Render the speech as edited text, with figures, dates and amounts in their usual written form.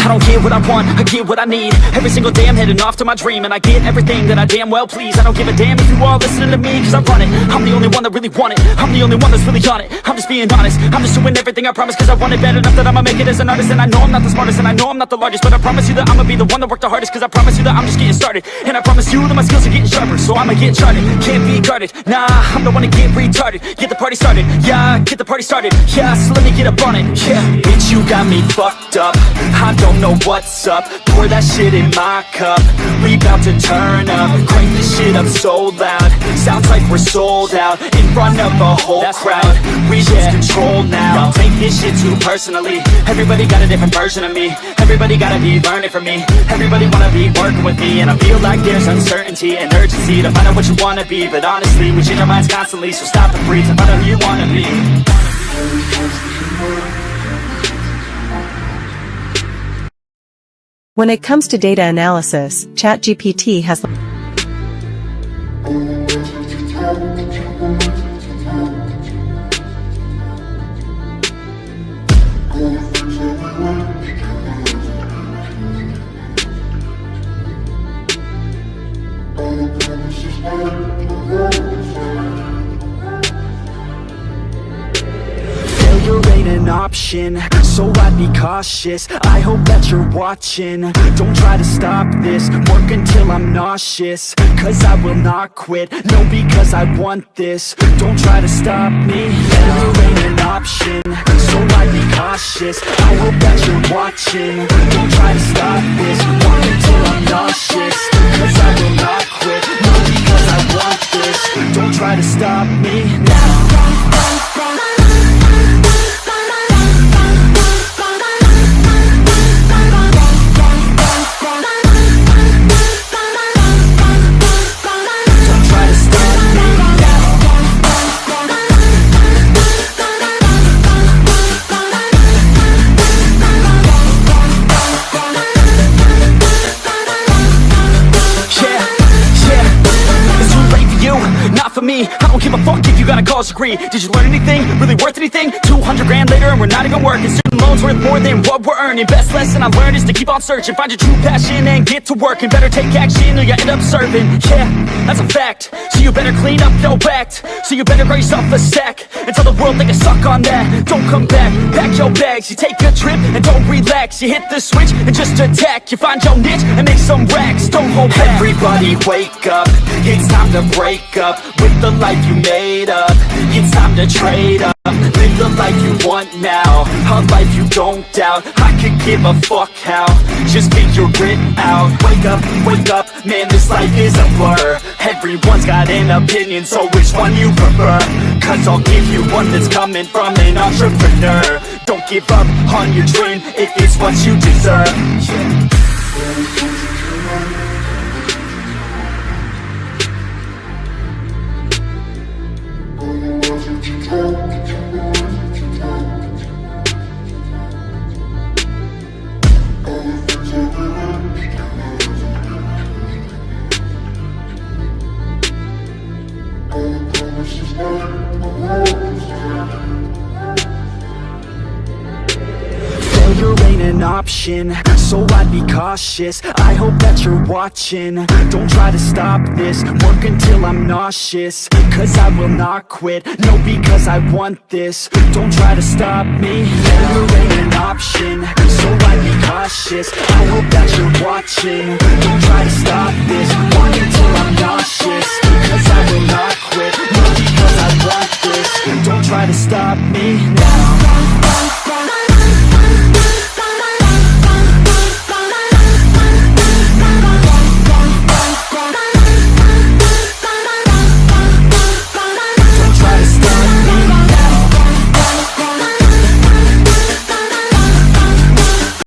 I don't get what I want, I get what I need. Every single day I'm heading off to my dream, and I get everything that I damn well please. I don't give a damn if you all listening to me, cause I run it. I'm the only one that really want it, I'm the only one that's really on it. I'm just being honest, I'm just doing everything I promise, cause I want it bad enough that I'ma make it as an artist. And I know I'm not the smartest, and I know I'm not the largest, but I promise you that I'ma be the one that worked the hardest. Cause I promise you that I'm just getting started, and I promise you that my skills are getting sharper. So I'ma get charted, can't be guarded. Nah, I'm the one to get retarded. Get the party started, yeah, get the party started. Yeah, so let me get up on it, yeah. Bitch, you got me fucked up, I don't know what's up. Pour that shit in my cup, we bout to turn up. Crank this shit up so loud, sounds like we're sold out. In front of a whole crowd, we lose control now. Don't take this shit too personally, everybody got a different version of me. Everybody gotta be learning from me, everybody wanna be working with me. And I feel like there's uncertainty and urgency to find out what you wanna be. But honestly, we change our minds constantly, so stop and breathe and find out who you wanna be. When it comes to data analysis, ChatGPT has Failure ain't an option, so I'd be cautious. I hope that you're watching, don't try to stop this. Work until I'm nauseous, cause I will not quit. No, because I want this, don't try to stop me. Failure ain't an option, so I'd be cautious. I hope that you're watching, don't try to stop this. Work until I'm nauseous, cause I will not quit. No, because I want this, don't try to stop me now. For me, I don't give a fuck if you got a college degree. Did you learn anything? Really worth anything? 200 grand later and we're not even working. Student loans worth more than what we're earning. Best lesson I learned is to keep on searching. Find your true passion and get to work. And better take action or you end up serving. Yeah, that's a fact. So you better clean up your act. So you better grab yourself a sack and tell the world they can suck on that. Don't come back, pack your bags. You take a trip and don't relax. You hit the switch and just attack. You find your niche and make some racks. Don't hold back. Everybody wake up, it's time to break up with the life you made up. It's time to trade up, live the life you want now, a life you don't doubt. I could give a fuck how, just get your grit out. Wake up, man, this life is a blur. Everyone's got an opinion, so which one you prefer? Cause I'll give you one that's coming from an entrepreneur. Don't give up on your dream if it's what you deserve. Failure ain't an option, so I'd be cautious. I hope that you're watching, don't try to stop this. Work until I'm nauseous, cause I will not quit. No, because I want this, don't try to stop me. Failure ain't an option, so I'd be cautious. I hope that you're watching, don't try to stop this. Work until I'm nauseous, cause I will not quit. No, because I want this, don't try to stop me now.